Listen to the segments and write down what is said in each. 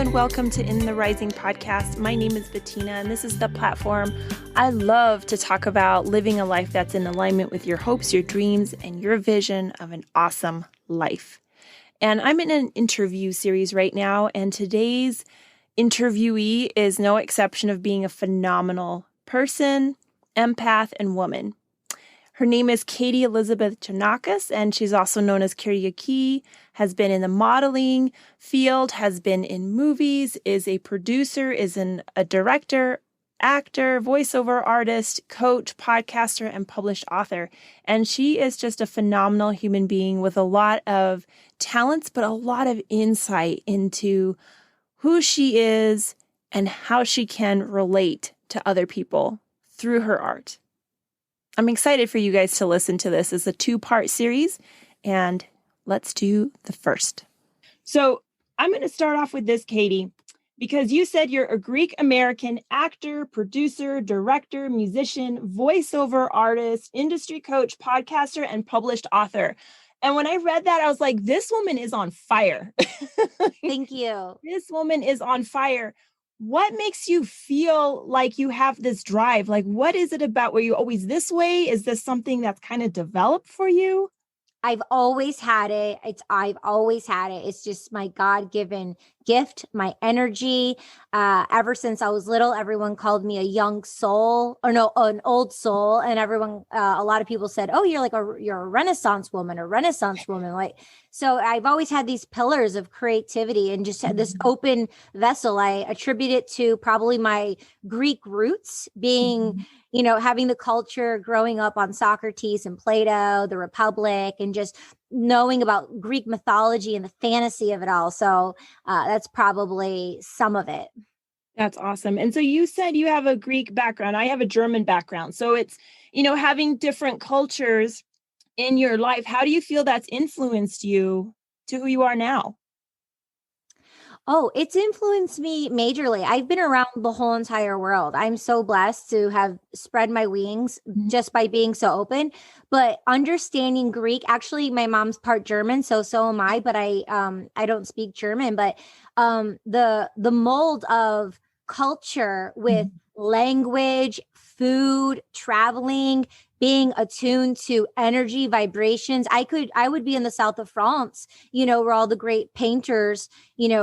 and welcome to In the Rising podcast. My name is Bettina, and this is the platform I love to talk about living a life that's in alignment with your hopes, your dreams, and your vision of an awesome life. And I'm in an interview series right now, and today's interviewee is no exception of being a phenomenal person, empath, and woman. Her name is Katie Elizabeth Chonacas, and she's also known as Kyriaki, has been in the modeling field, has been in movies, is a producer, a director, actor, voiceover artist, coach, podcaster, and published author. And she is just a phenomenal human being with a lot of talents, but a lot of insight into who she is and how she can relate to other people through her art. I'm excited for you guys to listen to this. It's a 2-part series, and let's do the first. So I'm going to start off with this, Katie, because you said you're a Greek-American actor, producer, director, musician, voiceover artist, industry coach, podcaster, and published author. And when I read that, I was like, this woman is on fire. Thank you. This woman is on fire. What makes you feel like you have this drive? Like, what is it about? Were you always this way? Is this something that's kind of developed for you? I've always had it. I've always had it. It's just my God-given gift, my energy. Ever since I was little, everyone called me a young soul, or no, an old soul. And everyone, a lot of people said, "Oh, you're a Renaissance woman, Like, so I've always had these pillars of creativity and just this open vessel. I attribute it to probably my Greek roots, being, having the culture, growing up on Socrates and Plato, the Republic, and just knowing about Greek mythology and the fantasy of it all. So that's probably some of it. That's awesome. And so you said you have a Greek background. I have a German background. So it's, having different cultures in your life. How do you feel that's influenced you to who you are now? Oh, it's influenced me majorly. I've been around the whole entire world. I'm so blessed to have spread my wings just by being so open. But understanding Greek, actually, my mom's part German, so am I. But I don't speak German. But the mold of culture with language, food, traveling, being attuned to energy, vibrations. I would be in the south of France, where all the great painters,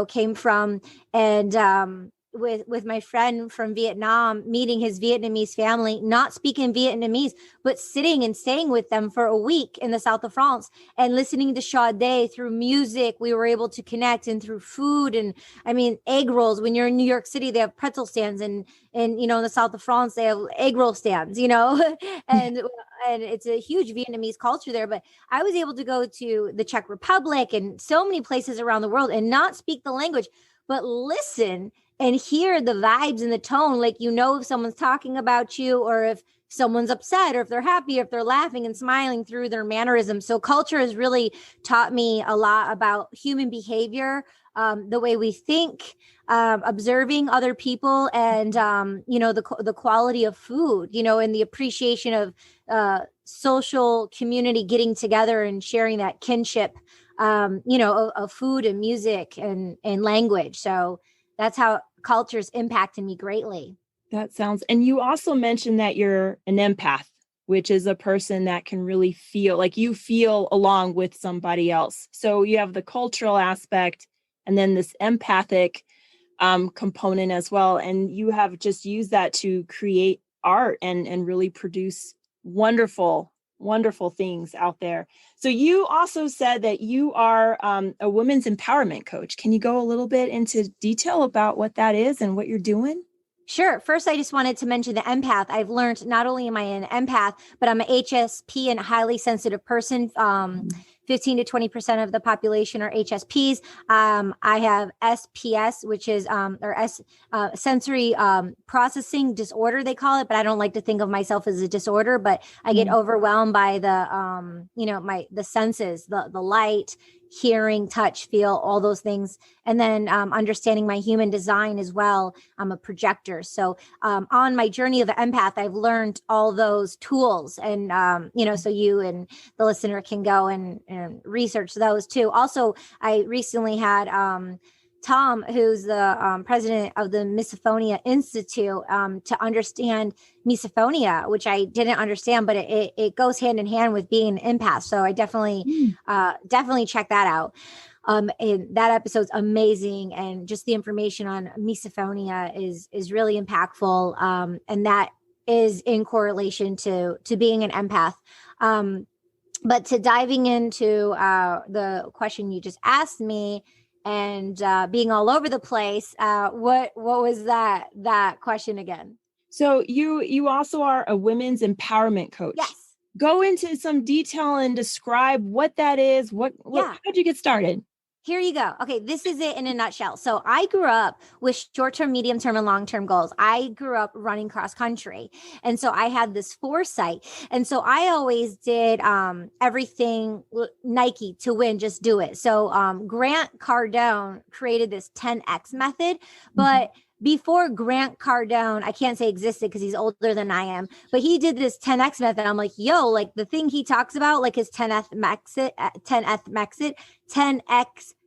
came from. And with my friend from Vietnam, meeting his Vietnamese family, not speaking Vietnamese, but sitting and staying with them for a week in the south of France and listening to Sade through music. We were able to connect, and through food. And I mean, egg rolls. When you're in New York City, they have pretzel stands, and in the south of France, they have egg roll stands, and it's a huge Vietnamese culture there. But I was able to go to the Czech Republic and so many places around the world and not speak the language, but listen and hear the vibes and the tone. Like, if someone's talking about you, or if someone's upset, or if they're happy, or if they're laughing and smiling through their mannerisms. So culture has really taught me a lot about human behavior, the way we think, observing other people, and, the quality of food, and the appreciation of social community getting together and sharing that kinship, of food and music and language. So that's how culture's impacted me greatly. That sounds, and you also mentioned that you're an empath, which is a person that can really feel, like you feel along with somebody else. So you have the cultural aspect and then this empathic component as well. And you have just used that to create art and really produce wonderful things out there. So you also said that you are a women's empowerment coach. Can you go a little bit into detail about what that is and what you're doing? Sure. First, I just wanted to mention the empath. I've learned not only am I an empath, but I'm an HSP and a highly sensitive person. 15 to 20% of the population are HSPs. I have SPS, which is sensory processing disorder, they call it, but I don't like to think of myself as a disorder. But I get overwhelmed by the the senses, the light, hearing, touch, feel, all those things. And then understanding my human design as well. I'm a projector. So on my journey of the empath, I've learned all those tools. And, so you and the listener can go and research those too. Also, I recently had Tom, who's the president of the Misophonia Institute, to understand misophonia, which I didn't understand, but it goes hand in hand with being an empath. So I definitely check that out. And that episode's amazing, and just the information on misophonia is really impactful, and that is in correlation to being an empath. But to diving into the question you just asked me, and being all over the place, what was that question again? So you also are a women's empowerment coach. Yes. Go into some detail and describe what that is. How'd you get started? Here you go. Okay, this is it in a nutshell. So I grew up with short-term, medium-term, and long-term goals. I grew up running cross country. And so I had this foresight. And so I always did everything Nike to win, just do it. So Grant Cardone created this 10X method, but before Grant Cardone, I can't say existed because he's older than I am, but he did this 10X method. I'm like, yo, like the thing he talks about, like his 10X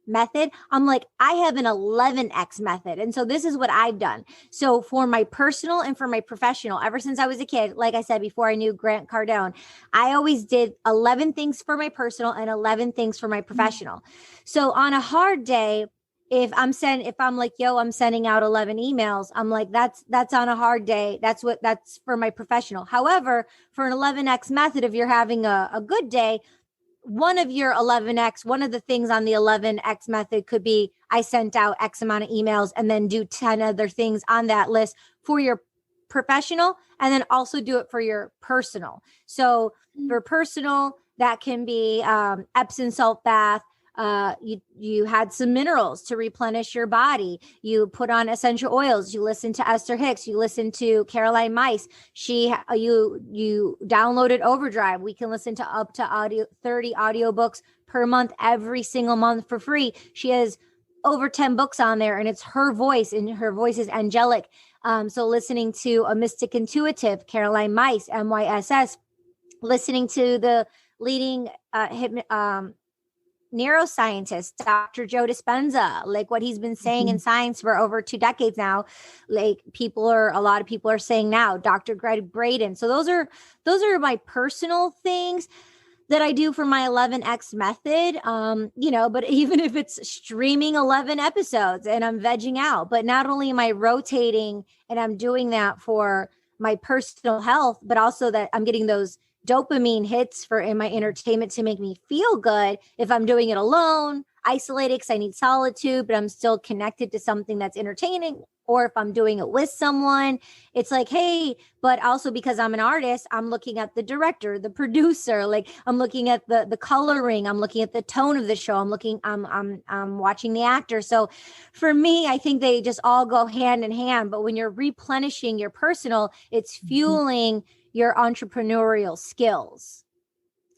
method. I'm like, I have an 11X method. And so this is what I've done. So for my personal and for my professional, ever since I was a kid, like I said, before I knew Grant Cardone, I always did 11 things for my personal and 11 things for my professional. So on a hard day, if I'm like, yo, I'm sending out 11 emails, I'm like, that's on a hard day. That's for my professional. However, for an 11X method, if you're having a good day, one of your 11X, one of the things on the 11X method could be I sent out X amount of emails and then do 10 other things on that list for your professional, and then also do it for your personal. So for personal, that can be Epsom salt bath. You had some minerals to replenish your body. You put on essential oils. You listen to Esther Hicks. You listen to Caroline Mice. You downloaded Overdrive. We can listen to up to 30 audiobooks per month, every single month for free. She has over 10 books on there, and it's her voice, and her voice is angelic. So listening to A Mystic Intuitive, Caroline Mice, MYSS, listening to the leading neuroscientist, Dr. Joe Dispenza, like what he's been saying in science for over 2 decades now, like a lot of people are saying now, Dr. Greg Braden. So those are my personal things that I do for my 11X method. But even if it's streaming 11 episodes and I'm vegging out, but not only am I rotating and I'm doing that for my personal health, but also that I'm getting those dopamine hits in my entertainment to make me feel good. If I'm doing it alone, isolated because I need solitude, but I'm still connected to something that's entertaining, or if I'm doing it with someone, it's like, hey, but also because I'm an artist, I'm looking at the director, the producer, like I'm looking at the coloring, I'm looking at the tone of the show, I'm watching the actor. So for me, I think they just all go hand in hand. But when you're replenishing your personal, it's fueling your entrepreneurial skills.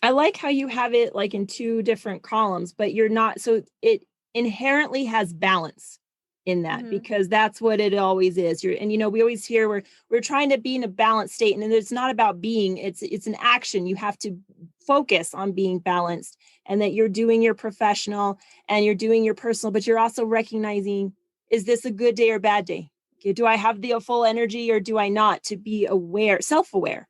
I like how you have it like in 2 different columns, but you're not, so it inherently has balance in that, because that's what it always is. We always hear we're trying to be in a balanced state, and it's not about being, it's an action. You have to focus on being balanced, and that you're doing your professional and you're doing your personal, but you're also recognizing, is this a good day or bad day? Do I have the full energy or do I not? To be aware, self-aware.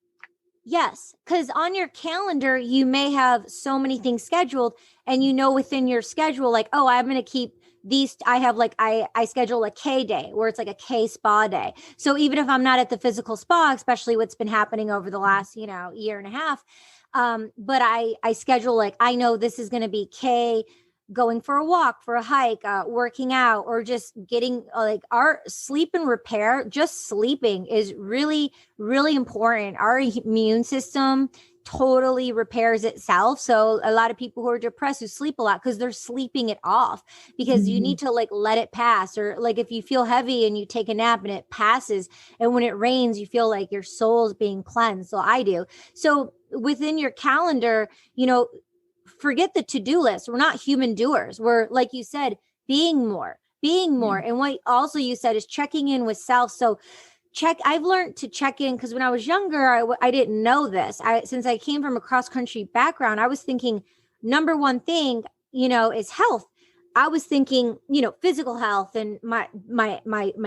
Yes, because on your calendar, you may have so many things scheduled, and within your schedule, like, oh, I'm going to keep these. I have I schedule a K day where it's like a K spa day. So even if I'm not at the physical spa, especially what's been happening over the last, year and a half, but I schedule, like, I know this is going to be K going for a walk, for a hike, working out, or just getting our sleep and repair. Just sleeping is really, really important. Our immune system totally repairs itself. So a lot of people who are depressed who sleep a lot because they're sleeping it off, because you need to let it pass. Or if you feel heavy and you take a nap and it passes, and when it rains, you feel like your soul's being cleansed. So I do. So within your calendar, forget the to-do list. We're not human doers. We're, like you said, being more. And what also you said is checking in with self. So I've learned to check in, because when I was younger, I didn't know this. Since I came from a cross-country background, I was thinking number one thing, is health. I was thinking, physical health and my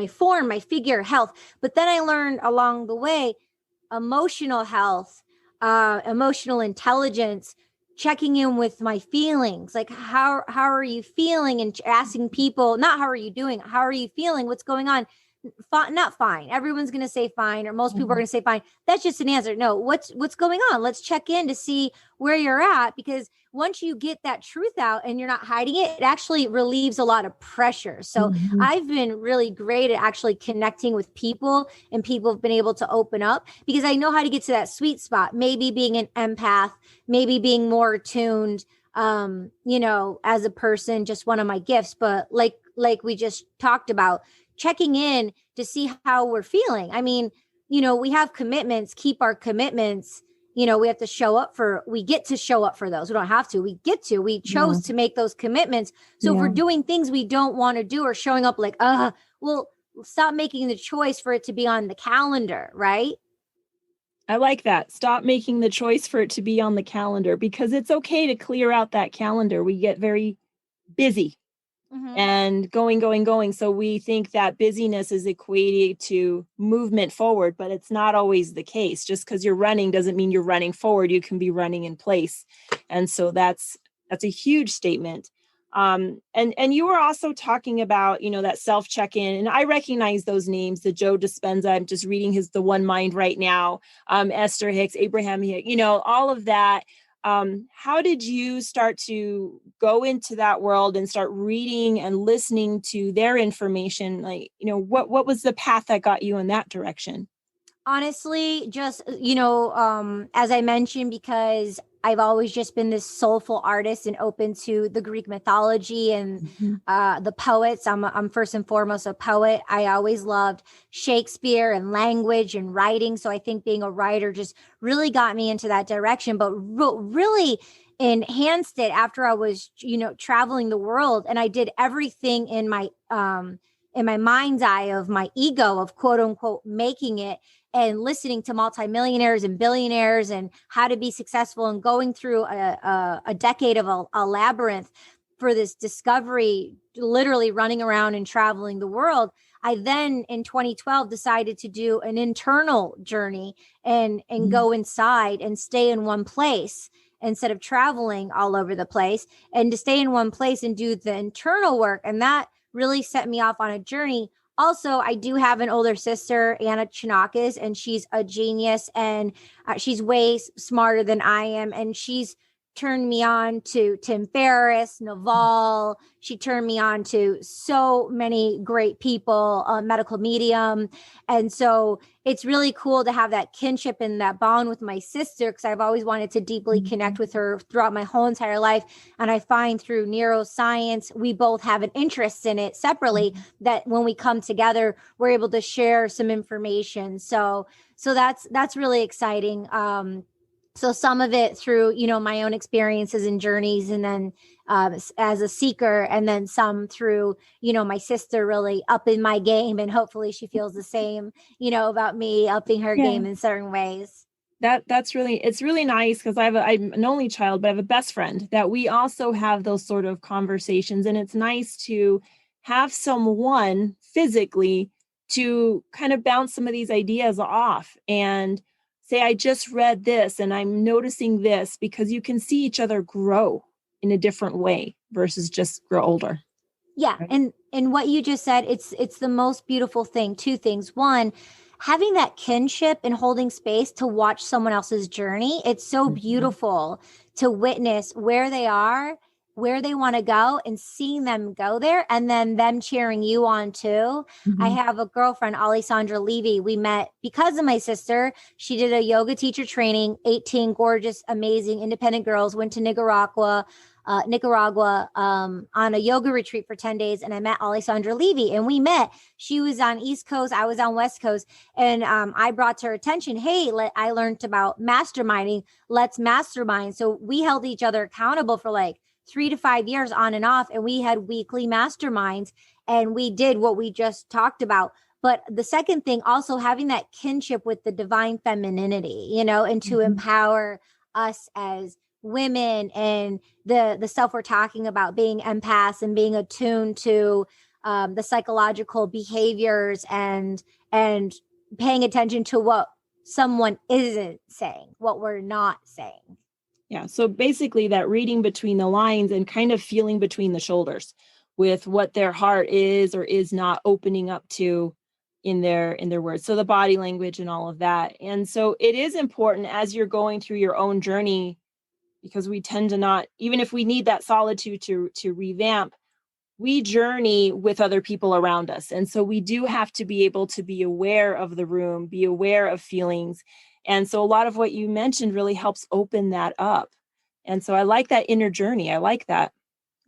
form, my figure health. But then I learned along the way, emotional health, emotional intelligence, checking in with my feelings, like how are you feeling, and asking people, not how are you doing, how are you feeling, what's going on. Not fine. Everyone's going to say fine, or most people are going to say fine. That's just an answer. No, what's going on? Let's check in to see where you're at, because once you get that truth out and you're not hiding it, it actually relieves a lot of pressure. So I've been really great at actually connecting with people, and people have been able to open up because I know how to get to that sweet spot. Maybe being an empath, maybe being more attuned, as a person, just one of my gifts. But like we just talked about, checking in to see how we're feeling. I mean, we have commitments, keep our commitments. We have to we get to show up for those. We don't have to, we chose to make those commitments. So if we're doing things we don't want to do, or showing up like, well, stop making the choice for it to be on the calendar, right? I like that. Stop making the choice for it to be on the calendar, because it's okay to clear out that calendar. We get very busy. And going. So we think that busyness is equated to movement forward, but it's not always the case. Just because you're running doesn't mean you're running forward. You can be running in place. And so that's a huge statement. And you were also talking about, that self check-in, and I recognize those names, the Joe Dispenza. I'm just reading the One Mind right now. Esther Hicks, Abraham Hicks, all of that. How did you start to go into that world and start reading and listening to their information? Like, what was the path that got you in that direction? Honestly, just, as I mentioned, because I've always just been this soulful artist and open to the Greek mythology and the poets. I'm first and foremost a poet. I always loved Shakespeare and language and writing. So I think being a writer just really got me into that direction, but really enhanced it after I was, traveling the world. And I did everything in my mind's eye of my ego of quote unquote making it, and listening to multimillionaires and billionaires and how to be successful, and going through a decade of a labyrinth for this discovery, literally running around and traveling the world. I then in 2012 decided to do an internal journey and go inside and stay in one place instead of traveling all over the place, and to stay in one place and do the internal work. And that really set me off on a journey. Also, I do have an older sister, Anna Chonacas, and she's a genius, and she's way smarter than I am. And she's turned me on to Tim Ferriss, Naval. She turned me on to so many great people, medical medium. And so it's really cool to have that kinship and that bond with my sister, because I've always wanted to deeply connect with her throughout my whole entire life. And I find through neuroscience, we both have an interest in it separately, that when we come together, we're able to share some information. So that's really exciting. So some of it through, my own experiences and journeys, and then as a seeker, and then some through, my sister really upping my game, and hopefully she feels the same, about me upping her game in certain ways. It's really nice, because I'm an only child, but I have a best friend that we also have those sort of conversations. And it's nice to have someone physically to kind of bounce some of these ideas off and say, I just read this and I'm noticing this, because you can see each other grow in a different way versus just grow older. Yeah. Right? And what you just said, it's the most beautiful thing. Two things. One, having that kinship and holding space to watch someone else's journey. It's so beautiful to witness where they are, where they want to go, and seeing them go there, and then them cheering you on too. I have a girlfriend, Alessandra Levy. We met because of my sister. She did a yoga teacher training, 18 gorgeous, amazing, independent girls, went to Nicaragua, on a yoga retreat for 10 days. And I met Alessandra Levy, and we met. She was on East Coast. I was on West Coast. And I brought to her attention, hey, I learned about masterminding. Let's mastermind. So we held each other accountable for like 3 to 5 years on and off. And we had weekly masterminds, and we did what we just talked about. But the second thing, also having that kinship with the divine femininity, and to empower us as women and the stuff we're talking about, being empaths and being attuned to the psychological behaviors and paying attention to what someone isn't saying, what we're not saying. Yeah. So basically that reading between the lines and kind of feeling between the shoulders with what their heart is or is not opening up to in their words. So the body language and all of that. And so it is important as you're going through your own journey, because we tend to not, even if we need that solitude to revamp, we journey with other people around us. And so we do have to be able to be aware of the room, be aware of feelings. And so a lot of what you mentioned really helps open that up. And so I like that inner journey. I like that.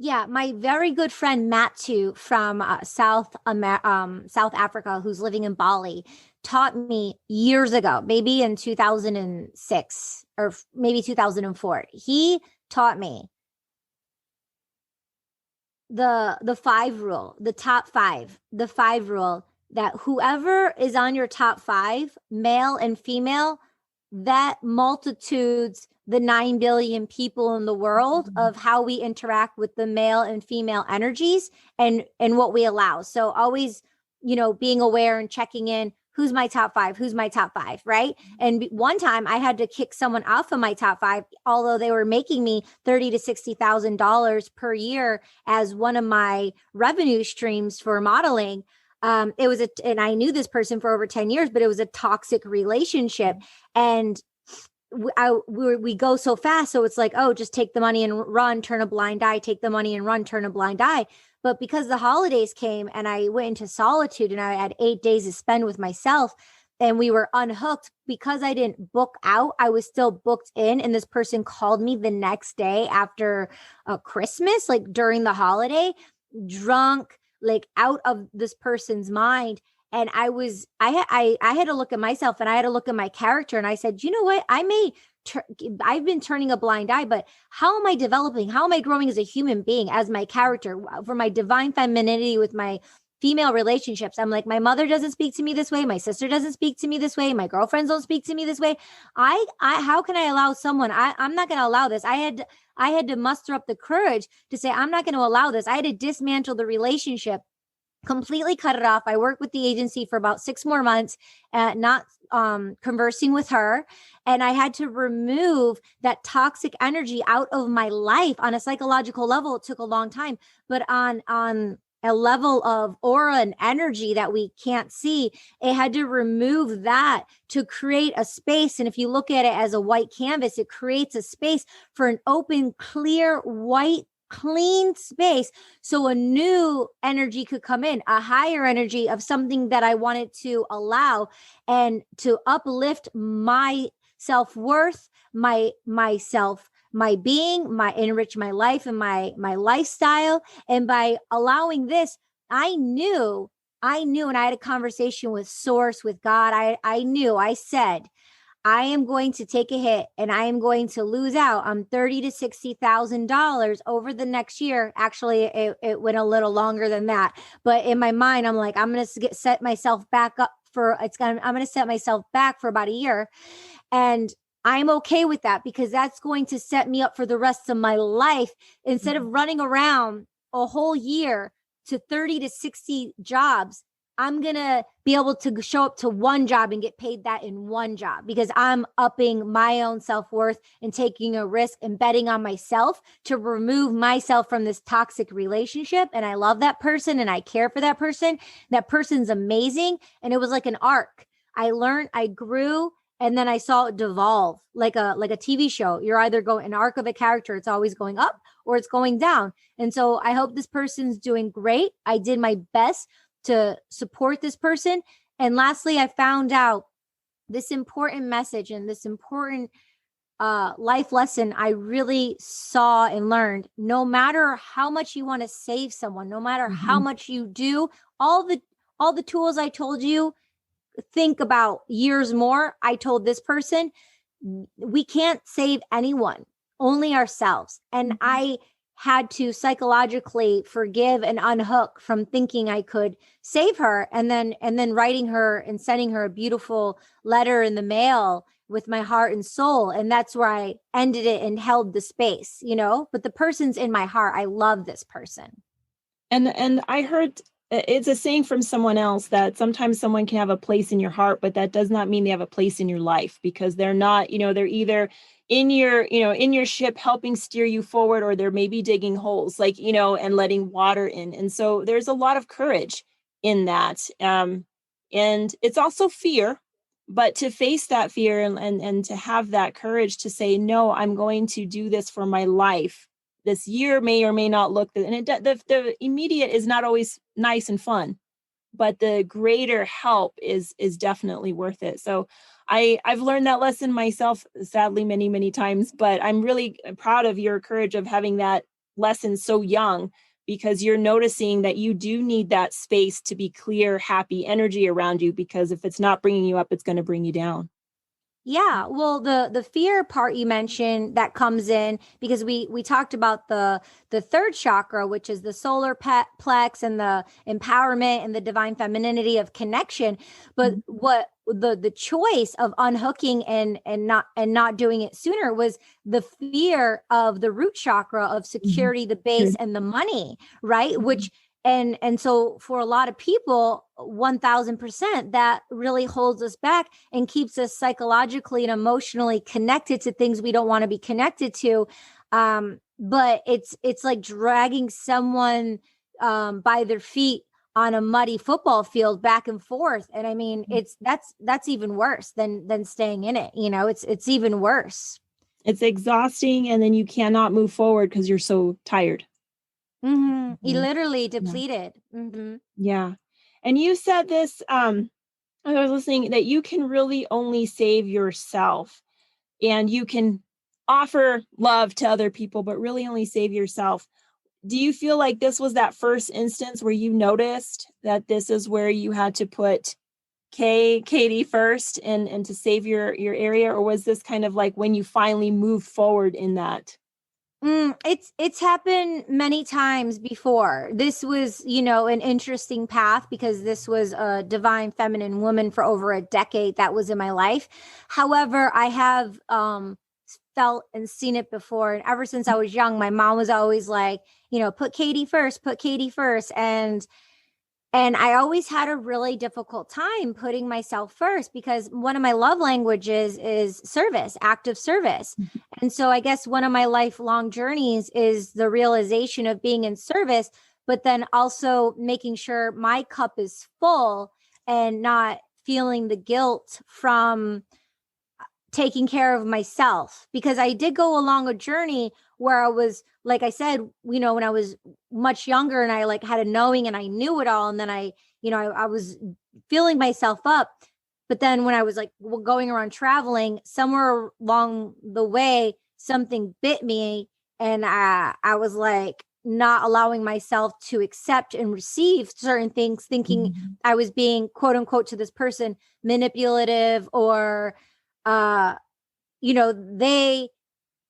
Yeah, my very good friend Matthew from South Africa, who's living in Bali, taught me years ago, maybe in 2006 or maybe 2004. He taught me the five rule, the top five, the five rule, that whoever is on your top five, male and female, that multitudes the 9 billion people in the world of how we interact with the male and female energies and what we allow. So always, being aware and checking in, who's my top five, right? And one time I had to kick someone off of my top five, although they were making me $30,000 to $60,000 per year as one of my revenue streams for modeling. It was and I knew this person for over 10 years, but it was a toxic relationship. And we go so fast. So it's like, oh, just take the money and run, turn a blind eye, take the money and run, turn a blind eye. But because the holidays came and I went into solitude and I had 8 days to spend with myself and we were unhooked, because I didn't book out, I was still booked in. And this person called me the next day after Christmas, like during the holiday, drunk, like out of this person's mind. And I had to look at myself and I had to look at my character. And I said, you know what? I've been turning a blind eye, but how am I developing? How am I growing as a human being, as my character, for my divine femininity with my female relationships? I'm like, my mother doesn't speak to me this way. My sister doesn't speak to me this way. My girlfriends don't speak to me this way. How can I allow someone? I'm not going to allow this. I had to muster up the courage to say, I'm not going to allow this. I had to dismantle the relationship, completely cut it off. I worked with the agency for about 6 more months, not conversing with her. And I had to remove that toxic energy out of my life on a psychological level. It took a long time, but on a level of aura and energy that we can't see, it had to remove that to create a space. And if you look at it as a white canvas, it creates a space for an open, clear, white, clean space, so a new energy could come in, a higher energy of something that I wanted to allow and to uplift my self-worth, myself, my being, enrich my life and my lifestyle. And by allowing this, I knew, and I had a conversation with Source, with God. I said, I am going to take a hit and I am going to lose out on $30,000 to $60,000 over the next year. Actually, it went a little longer than that. But in my mind, I'm like, I'm going to set myself back up I'm going to set myself back for about a year. And I'm okay with that because that's going to set me up for the rest of my life. Instead of running around a whole year to 30 to 60 jobs, I'm going to be able to show up to one job and get paid that in one job because I'm upping my own self-worth and taking a risk and betting on myself to remove myself from this toxic relationship. And I love that person and I care for that person. That person's amazing. And it was like an arc. I learned, I grew, and then I saw it devolve like a TV show. You're either going an arc of a character. It's always going up or it's going down. And so I hope this person's doing great. I did my best to support this person. And lastly, I found out this important message and this important life lesson I really saw and learned. No matter how much you want to save someone, no matter how much you do, all the tools I told you, think about years more. I told this person, we can't save anyone, only ourselves. And I had to psychologically forgive and unhook from thinking I could save her, and then writing her and sending her a beautiful letter in the mail with my heart and soul. And that's where I ended it and held the space, but the person's in my heart. I love this person. And I heard it's a saying from someone else that sometimes someone can have a place in your heart, but that does not mean they have a place in your life, because they're not, they're either in your ship helping steer you forward, or they're maybe digging holes, and letting water in. And so there's a lot of courage in that. And it's also fear, but to face that fear and to have that courage to say, no, I'm going to do this for my life. This year may or may not look, and the immediate is not always nice and fun, but the greater help is definitely worth it. So I've learned that lesson myself, sadly, many, many times, but I'm really proud of your courage of having that lesson so young, because you're noticing that you do need that space to be clear, happy energy around you, because if it's not bringing you up, it's going to bring you down. Yeah, well, the fear part you mentioned that comes in because we talked about the third chakra, which is the solar plex and the empowerment and the divine femininity of connection. But what the choice of unhooking and not doing it sooner was the fear of the root chakra of security, the base, and the money, right? Which and so for a lot of people, 1000%, that really holds us back and keeps us psychologically and emotionally connected to things we don't want to be connected to. But it's like dragging someone by their feet on a muddy football field back and forth. And I mean, that's even worse than staying in it. It's even worse. It's exhausting, and then you cannot move forward because you're so tired. You literally depleted. Yeah. And you said this, I was listening, that you can really only save yourself, and you can offer love to other people, but really only save yourself. Do you feel like this was that first instance where you noticed that this is where you had to put Katie first and to save your area? Or was this kind of like when you finally moved forward in that? It's happened many times before. This was, an interesting path because this was a divine feminine woman for over a decade that was in my life. However, I have felt and seen it before. And ever since I was young, my mom was always like, put Katie first, put Katie first. And I always had a really difficult time putting myself first because one of my love languages is service, active service. And so I guess one of my lifelong journeys is the realization of being in service, but then also making sure my cup is full and not feeling the guilt from taking care of myself, because I did go along a journey where I was, like I said, when I was much younger and I like had a knowing and I knew it all. And then I was filling myself up. But then when I was like going around traveling, somewhere along the way, something bit me, and I was like not allowing myself to accept and receive certain things, thinking I was being, quote unquote, to this person manipulative, or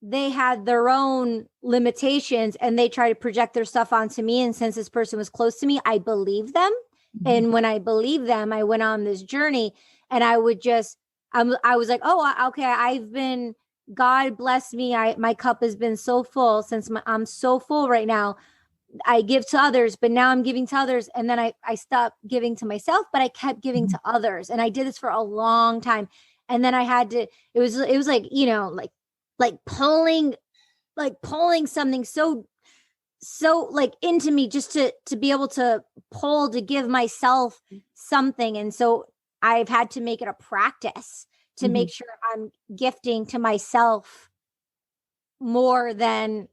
they had their own limitations and they try to project their stuff onto me. And since this person was close to me, I believed them. And when I believed them, I went on this journey, and I was like, oh, okay, God bless me. My cup has been so full since I'm so full right now. I give to others, but now I'm giving to others. And then I stopped giving to myself, but I kept giving to others. And I did this for a long time. And then I had to, it was like, like pulling something so like into me just to be able to pull, to give myself something. And so I've had to make it a practice to make sure I'm gifting to myself more than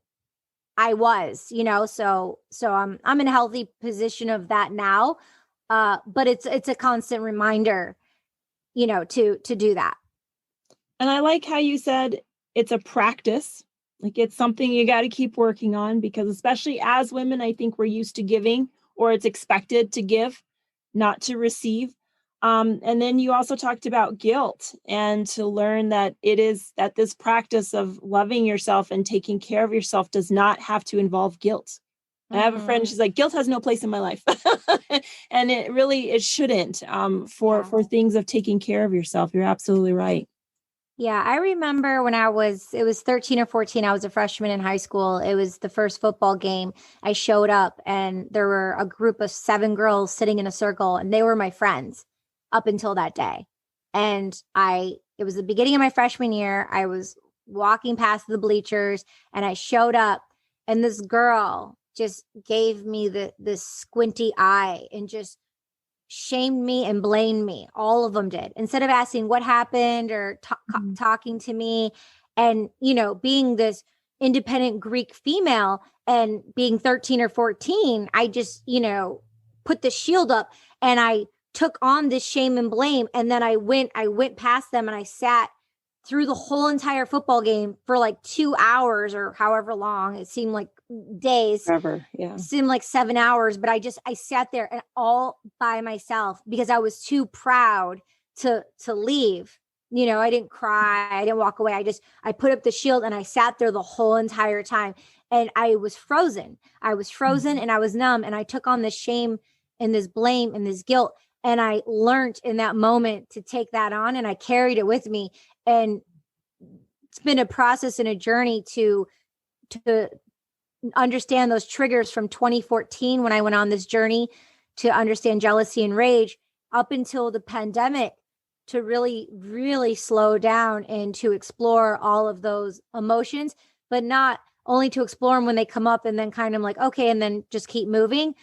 I was, so I'm in a healthy position of that now. But it's a constant reminder, to do that. And I like how you said it's a practice. Like it's something you got to keep working on, because especially as women, I think we're used to giving, or it's expected to give, not to receive. And then you also talked about guilt, and to learn that this practice of loving yourself and taking care of yourself does not have to involve guilt. I have a friend, she's like, guilt has no place in my life. And it shouldn't, for things of taking care of yourself. You're absolutely right. Yeah, I remember when it was 13 or 14, I was a freshman in high school. It was the first football game. I showed up and there were a group of 7 girls sitting in a circle and they were my friends up until that day. And it was the beginning of my freshman year. I was walking past the bleachers and I showed up and this girl just gave me this squinty eye and just shamed me and blamed me. All of them did. Instead of asking what happened or talking to me and, being this independent Greek female and being 13 or 14, I just, put the shield up and I took on this shame and blame. And then I went past them and I sat through the whole entire football game for like 2 hours or however long. It seemed like days. Forever. Yeah. Seemed like 7 hours, but I sat there and all by myself because I was too proud to leave. I didn't cry. I didn't walk away. I put up the shield and I sat there the whole entire time and I was frozen. And I was numb and I took on this shame and this blame and this guilt. And I learned in that moment to take that on and I carried it with me. And it's been a process and a journey to understand those triggers from 2014 when I went on this journey to understand jealousy and rage up until the pandemic to really, really slow down and to explore all of those emotions, but not only to explore them when they come up and then kind of like, okay, and then just keep moving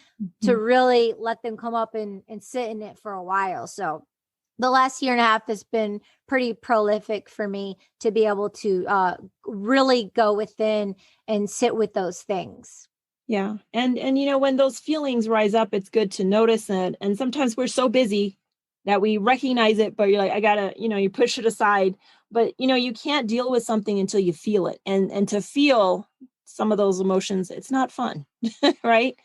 to really let them come up and sit in it for a while. So the last year and a half has been pretty prolific for me to be able to really go within and sit with those things. Yeah. And when those feelings rise up, it's good to notice it. And sometimes we're so busy that we recognize it, but you're like, I gotta, you push it aside. But, you can't deal with something until you feel it. And to feel some of those emotions, it's not fun, right?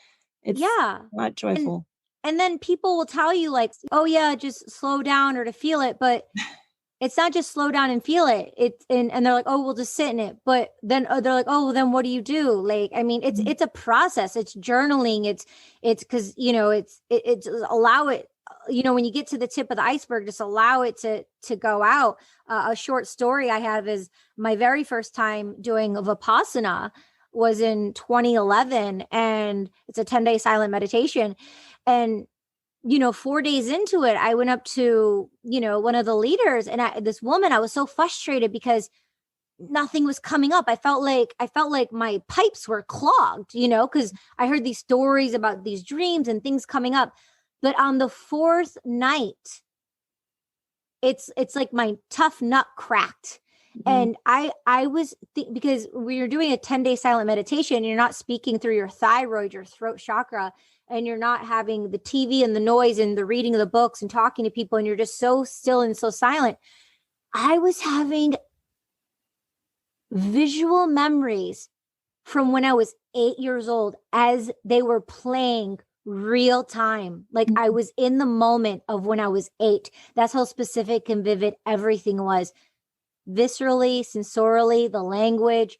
It's not joyful. And then people will tell you like, oh yeah, just slow down or to feel it. But it's not just slow down and feel it. And they're like, oh, we'll just sit in it. But then they're like, oh, well, then what do you do? Like, I mean, it's a process. It's journaling. It's because, it's allow it, when you get to the tip of the iceberg, just allow it to go out. A short story I have is my very first time doing Vipassana was in 2011 and it's a 10-day silent meditation. And 4 days into it, I went up to, one of the leaders and this woman, I was so frustrated because nothing was coming up. I felt like my pipes were clogged, because I heard these stories about these dreams and things coming up. But on the fourth night, it's like my tough nut cracked. And I was because when you're doing a 10-day silent meditation, you're not speaking through your thyroid, your throat chakra, and you're not having the TV and the noise and the reading of the books and talking to people, and you're just so still and so silent. I was having visual memories from when I was 8 years old as they were playing real time. Like I was in the moment of when I was 8. That's how specific and vivid everything was. Viscerally, sensorially, the language,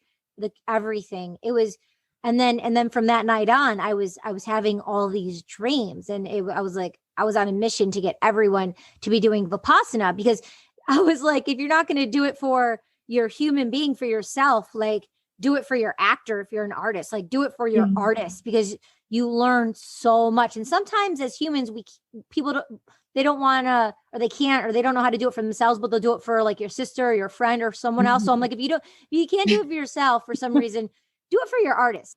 everything. It was, and then from that night on, I was having all these dreams, and I was like, I was on a mission to get everyone to be doing Vipassana because I was like, if you're not going to do it for your human being, for yourself, like do it for your actor. If you're an artist, like do it for your artist because you learn so much. And sometimes as humans, they don't want to, or they can't, or they don't know how to do it for themselves, but they'll do it for like your sister or your friend or someone else. So I'm like, if you can't do it for yourself for some reason, do it for your artist.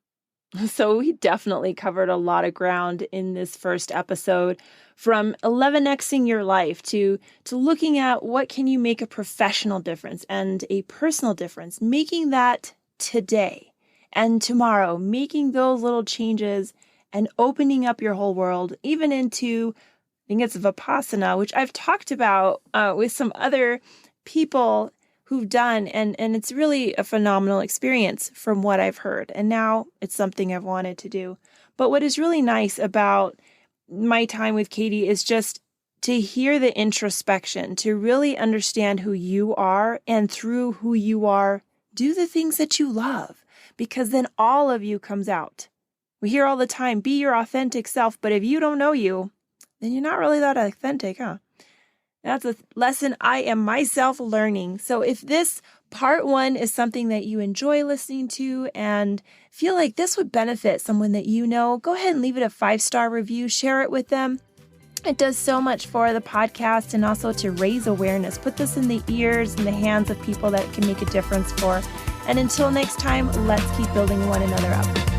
So we definitely covered a lot of ground in this first episode, from 11xing your life to looking at what can you make a professional difference and a personal difference, making that today and tomorrow, making those little changes and opening up your whole world, even into, I think it's Vipassana, which I've talked about with some other people who've done, and it's really a phenomenal experience from what I've heard. And now it's something I've wanted to do. But what is really nice about my time with Katie is just to hear the introspection, to really understand who you are, and through who you are, do the things that you love, because then all of you comes out. We hear all the time, be your authentic self, but if you don't know you, then you're not really that authentic, huh? That's a lesson I am myself learning. So if this part 1 is something that you enjoy listening to and feel like this would benefit someone that you know, go ahead and leave it a 5-star review, share it with them. It does so much for the podcast and also to raise awareness. Put this in the ears and the hands of people that it can make a difference for. And until next time, let's keep building one another up.